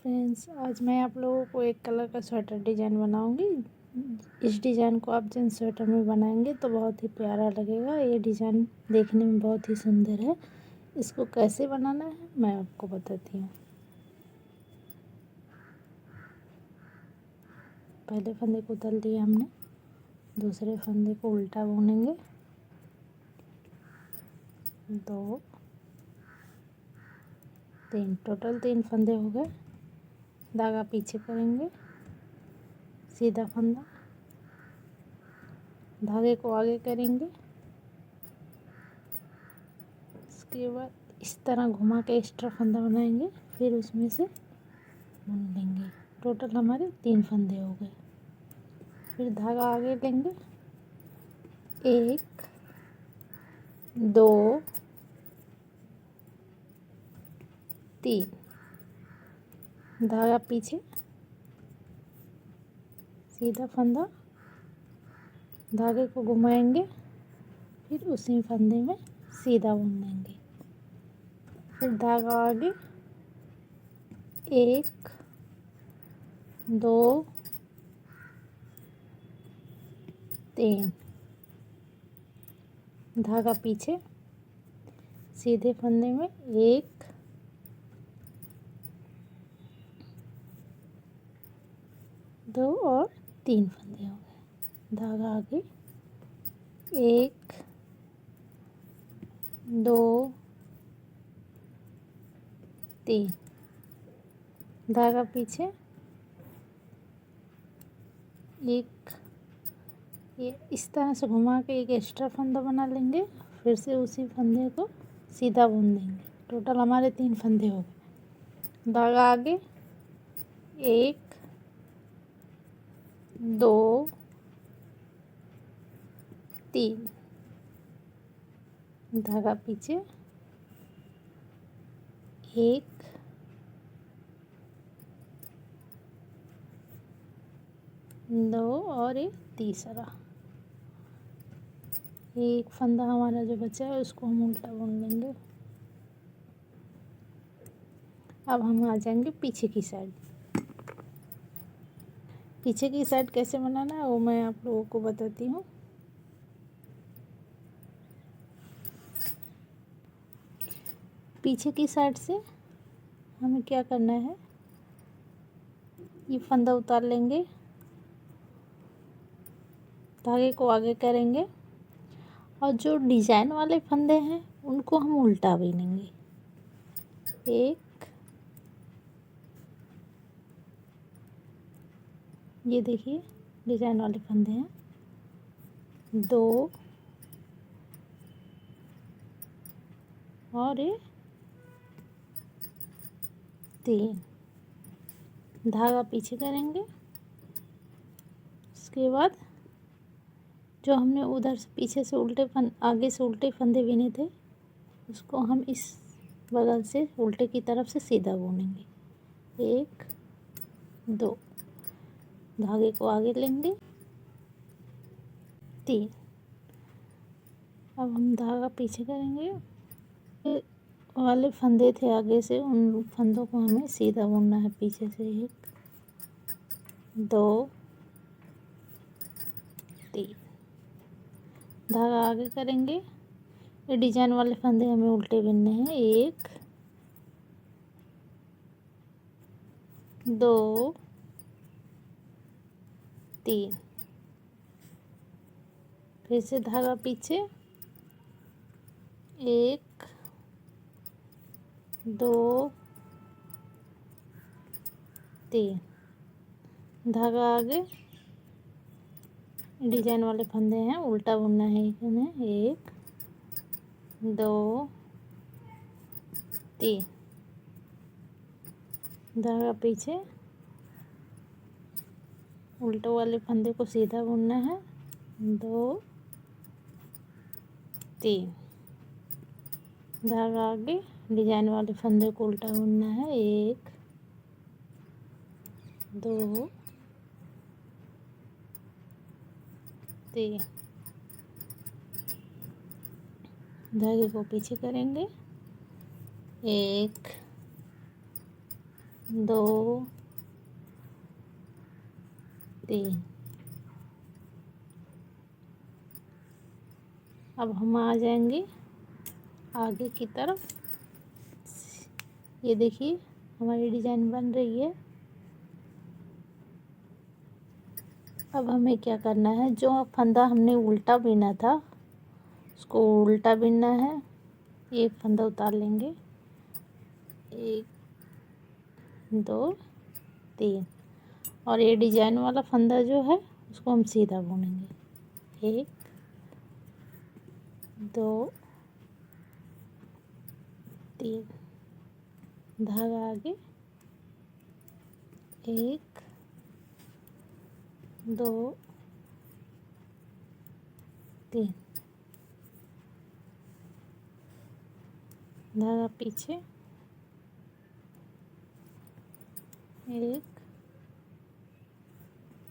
Friends, आज मैं आप लोगों को एक कलर का स्वेटर डिज़ाइन बनाऊंगी। इस डिज़ाइन को आप जिन स्वेटर में बनाएंगे तो बहुत ही प्यारा लगेगा। ये डिज़ाइन देखने में बहुत ही सुंदर है। इसको कैसे बनाना है मैं आपको बताती हूँ। पहले फंदे को तल दिया हमने, दूसरे फंदे को उल्टा बुनेंगे। 2 3 टोटल 3 फंदे हो गए। धागा पीछे करेंगे, सीधा फंदा, धागे को आगे करेंगे। इसके बाद इस तरह घुमा के एक्स्ट्रा फंदा बनाएंगे, फिर उसमें से बुन लेंगे। टोटल हमारे 3 फंदे हो गए। फिर धागा आगे लेंगे, 1 2 3, धागा पीछे, सीधा फंदा, धागे को घुमाएंगे, फिर उसी फंदे में सीधा बुन देंगे। फिर धागा आगे, 1 2 3, धागा पीछे, सीधे फंदे में 1 2 और 3 फंदे हो गए। धागा आगे, 1 2 3, धागा पीछे, 1, ये इस तरह से घुमा के एक एक्स्ट्रा फंदा बना लेंगे। फिर से उसी फंदे को सीधा बुन देंगे। टोटल हमारे 3 फंदे हो गए। धागा आगे, 1 2 3, धागा पीछे, 1 2 और एक तीसरा। एक फंदा हमारा जो बचा है उसको हम उल्टा बुन लेंगे। अब हम आ जाएंगे पीछे की साइड। पीछे की साइड कैसे बनाना है वो मैं आप लोगों को बताती हूँ। पीछे की साइड से हमें क्या करना है, ये फंदा उतार लेंगे, धागे को आगे करेंगे और जो डिज़ाइन वाले फंदे हैं उनको हम उल्टा बुनेंगे। 1, ये देखिए डिज़ाइन वाले फंदे हैं, 2 और ये 3, धागा पीछे करेंगे। उसके बाद जो हमने उधर से पीछे से आगे से उल्टे फंदे बुने थे उसको हम इस बगल से उल्टे की तरफ से सीधा बुनेंगे। 1 2, धागे को आगे लेंगे, 3, अब हम धागा पीछे करेंगे। ये वाले फंदे थे आगे से, उन फंदों को हमें सीधा बुनना है पीछे से। 1 2 3, धागा आगे करेंगे। ये डिजाइन वाले फंदे हमें उल्टे बुनने हैं। 1 2 3, फिर से धागा पीछे, 1 2 3, धागा आगे, डिजाइन वाले फंदे हैं उल्टा बुनना है इन्हें। 1 2 3, धागा पीछे, उल्टो वाले फंदे को सीधा बुनना है। 2 3, धागा आगे, डिजाइन वाले फंदे को उल्टा बुनना है। 1 2 3, धागे को पीछे करेंगे। 1 दो, तीन। अब हम आ जाएंगे आगे की तरफ। ये देखिए हमारी डिज़ाइन बन रही है। अब हमें क्या करना है, जो फंदा हमने उल्टा बिना था उसको उल्टा बिनना है। एक फंदा उतार लेंगे, एक, दो, तीन। और ये डिजाइन वाला फंदा जो है उसको हम सीधा बुनेंगे। एक, दो, तीन। धागा आगे, एक, दो, तीन। धागा पीछे, एक,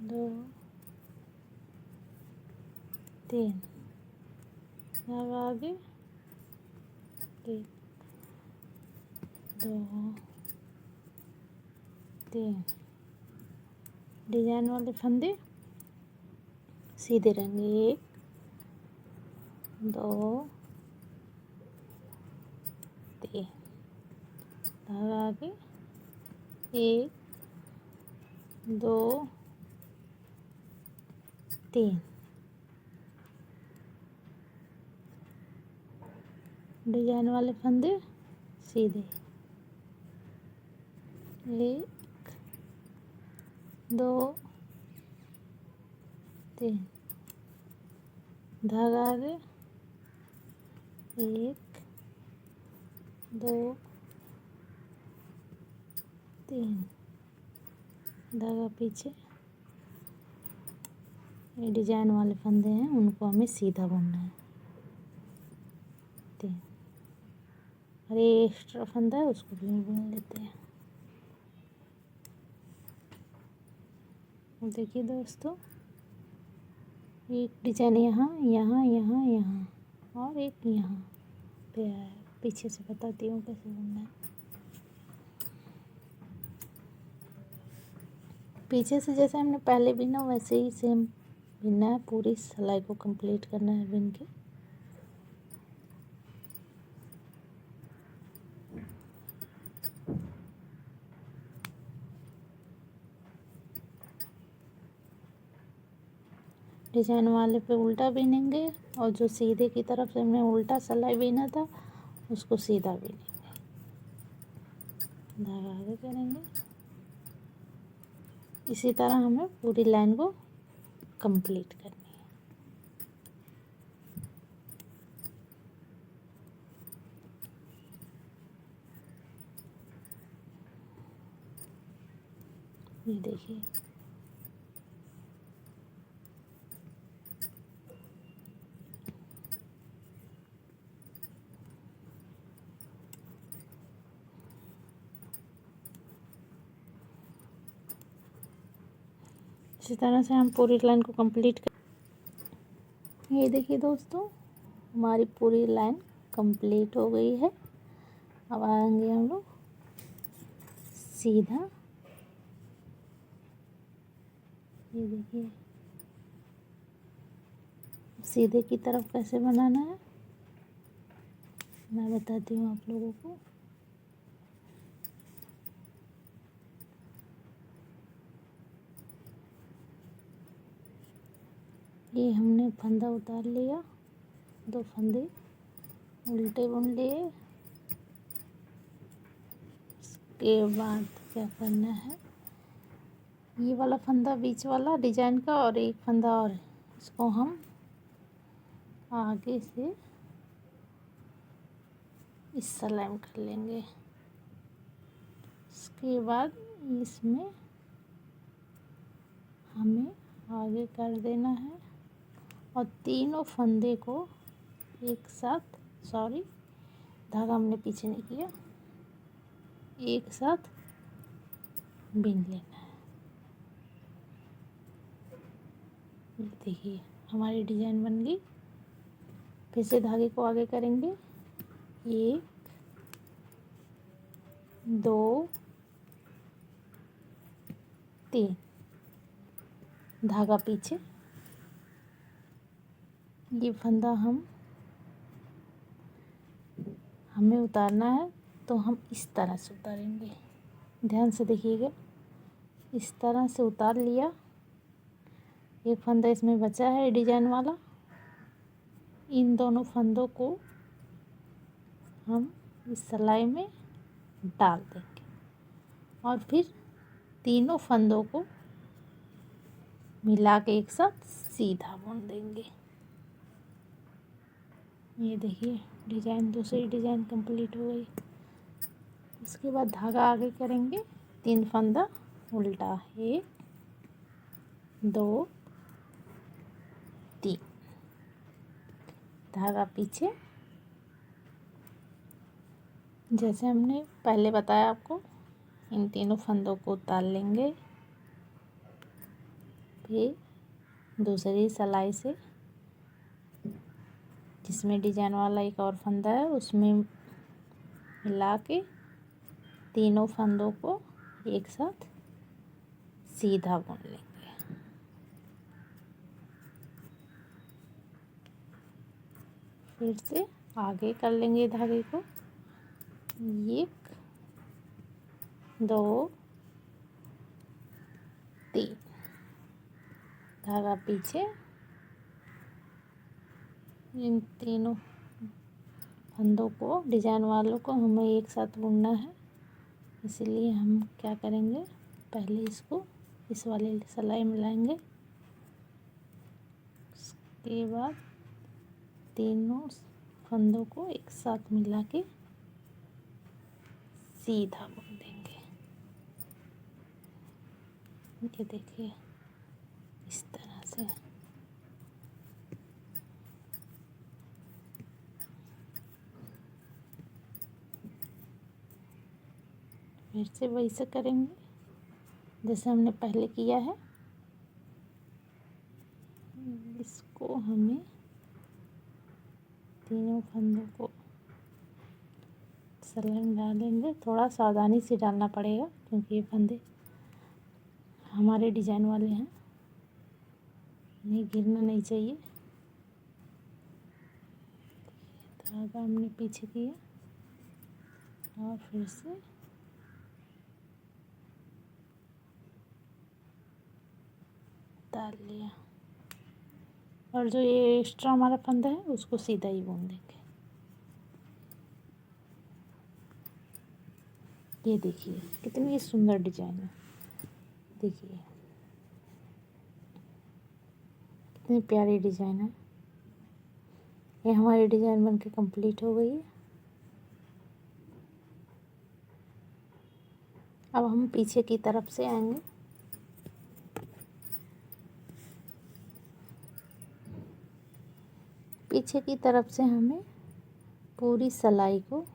दो, तीन। धागा आगे, एक, दो, तीन। डिजाइन वाले फंदे सीधे रहेंगे। एक, दो, तीन। धागा आगे, एक, दो, तीन। डिजाइन वाले फंदे सीधे, एक, दो, तीन। धागा आगे, एक, दो, तीन। धागा पीछे। ये डिजाइन वाले फंदे हैं, उनको हमें सीधा बुनना है। तीन। और ये एक्स्ट्रा फंदा है उसको भी बुन लेते हैं। देखिए दोस्तों, एक डिजाइन यहाँ यहाँ यहाँ यहाँ और एक यहाँ पे है। पीछे से बताती हूँ कैसे बुनना है। पीछे से जैसे हमने पहले बिना वैसे ही सेम बिनना है। पूरी सिलाई को कंप्लीट करना है बिन के। डिजाइन वाले पे उल्टा बिनेंगे और जो सीधे की तरफ से हमने उल्टा सिलाई बिना था उसको सीधा बिनेंगे। धागा आगे करेंगे। इसी तरह हमें पूरी लाइन को कंप्लीट करनी है। ये देखिए, इसी तरह से हम पूरी लाइन को कंप्लीट कर। ये देखिए दोस्तों, हमारी पूरी लाइन कंप्लीट हो गई है। अब आएंगे हम लोग सीधा। ये देखिए सीधे की तरफ कैसे बनाना है मैं बताती हूँ आप लोगों को। ये हमने फंदा उतार लिया, दो फंदे उल्टे बुन लिए। इसके बाद क्या करना है, ये वाला फंदा बीच वाला डिजाइन का और एक फंदा और इसको हम आगे से इस सिलाई में कर लेंगे। इसके बाद इसमें हमें आगे कर देना है और तीनों फंदे को एक साथ, सॉरी धागा हमने पीछे नहीं किया, एक साथ बिन लेना है। देखिए हमारी डिजाइन बन गई। फिर से धागे को आगे करेंगे, एक, दो, 3 धागा पीछे। ये फंदा हमें उतारना है, तो हम इस तरह से उतारेंगे। ध्यान से देखिएगा, इस तरह से उतार लिया। एक फंदा इसमें बचा है डिजाइन वाला, इन दोनों फंदों को हम इस सिलाई में डाल देंगे और फिर तीनों फंदों को मिला के एक साथ सीधा बुन देंगे। ये देखिए डिजाइन, दूसरी डिजाइन कंप्लीट हो गई। इसके बाद धागा आगे करेंगे, 3 फंदा उल्टा, 1 2 3 धागा पीछे। जैसे हमने पहले बताया आपको, इन तीनों फंदों को उतार लेंगे, फिर दूसरी सिलाई से जिसमें डिजाइन वाला एक और फंदा है उसमें मिला के तीनों फंदों को एक साथ सीधा बुन लेंगे। फिर से आगे कर लेंगे धागे को, 1 2 3 धागा पीछे। इन तीनों फंदों को, डिजाइन वालों को हमें एक साथ बुनना है, इसलिए हम क्या करेंगे, पहले इसको इस वाले सिलाई में लाएंगे। उसके बाद तीनों फंदों को एक साथ मिला के सीधा बुन देंगे। ये देखिए इस तरह से। फिर से वैसे करेंगे जैसे हमने पहले किया है। इसको हमें तीनों फंदों को सिलाई में डालेंगे। थोड़ा सावधानी से डालना पड़ेगा क्योंकि ये फंदे हमारे डिजाइन वाले हैं, नहीं गिरना नहीं चाहिए। धागा हमने पीछे किया और फिर से डाल लिया, और जो ये एक्स्ट्रा हमारा फंदा है उसको सीधा ही बुन देंगे। ये देखिए कितनी सुंदर डिजाइन है, देखिए कितनी प्यारी डिजाइन है। ये हमारी डिजाइन बनके कंप्लीट हो गई है। अब हम पीछे की तरफ से आएंगे। पीछे की तरफ से हमें पूरी सिलाई को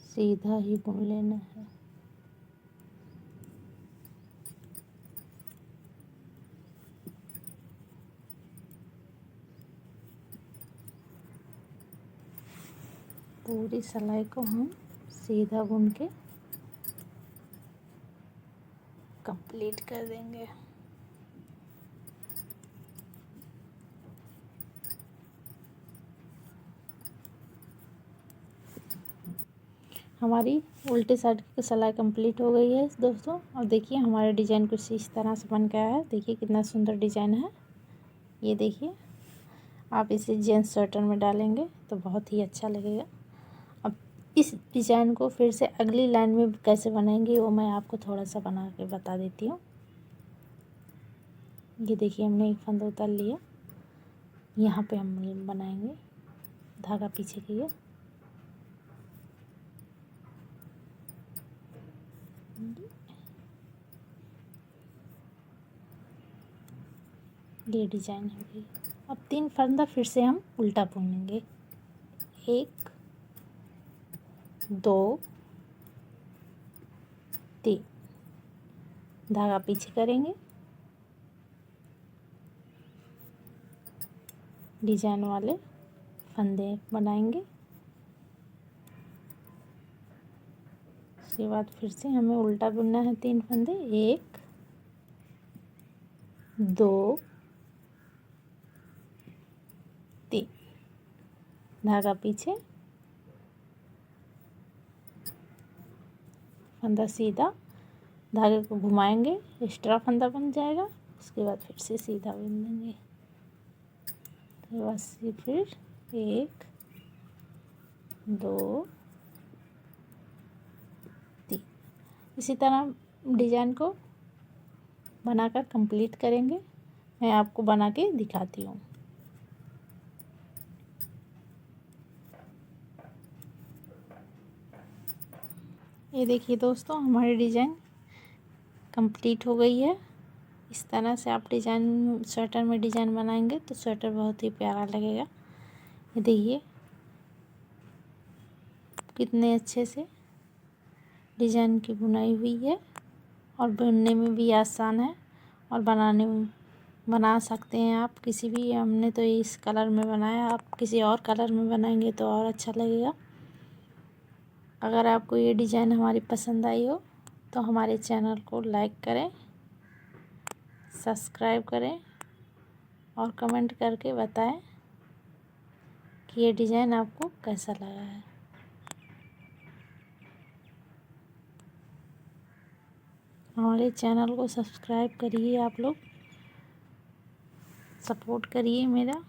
सीधा ही बुन लेना है। पूरी सिलाई को हम सीधा बुन के कंप्लीट कर देंगे। हमारी उल्टे साइड की सिलाई कंप्लीट हो गई है दोस्तों। और देखिए हमारा डिज़ाइन कुछ इस तरह से बन गया है। देखिए कितना सुंदर डिज़ाइन है। ये देखिए, आप इसे जेंट्स स्वेटर में डालेंगे तो बहुत ही अच्छा लगेगा। अब इस डिज़ाइन को फिर से अगली लाइन में कैसे बनाएंगे वो मैं आपको थोड़ा सा बना के बता देती हूँ। ये देखिए हमने एक फंदा उतार लिया, यहाँ पे हम बनाएंगे, धागा पीछे किया, ये डिजाइन हो गई। अब 3 फंदा फिर से हम उल्टा बुनेंगे, 1 2 3 धागा पीछे करेंगे, डिजाइन वाले फंदे बनाएंगे, उसके बाद फिर से हमें उल्टा बुनना है 3 फंदे, 1 2 3, धागा पीछे, फंदा सीधा, धागे को घुमाएंगे, एक्स्ट्रा फंदा बन जाएगा। उसके बाद फिर से सीधा बुन देंगे। तो बस ये फिर 1 2 3, इसी तरह डिजाइन को बनाकर कंप्लीट करेंगे। मैं आपको बना के दिखाती हूँ। ये देखिए दोस्तों, हमारी डिजाइन कंप्लीट हो गई है। इस तरह से आप डिजाइन स्वेटर में डिजाइन बनाएंगे तो स्वेटर बहुत ही प्यारा लगेगा। ये देखिए कितने अच्छे से डिजाइन की बुनाई हुई है और बुनने में भी आसान है और बना सकते हैं आप किसी भी। हमने तो इस कलर में बनाया, आप किसी और कलर में बनाएंगे तो और अच्छा लगेगा। अगर आपको ये डिज़ाइन हमारी पसंद आई हो तो हमारे चैनल को लाइक करें, सब्सक्राइब करें और कमेंट करके बताएं कि ये डिज़ाइन आपको कैसा लगा है। हमारे चैनल को सब्सक्राइब करिए, आप लोग सपोर्ट करिए मेरा।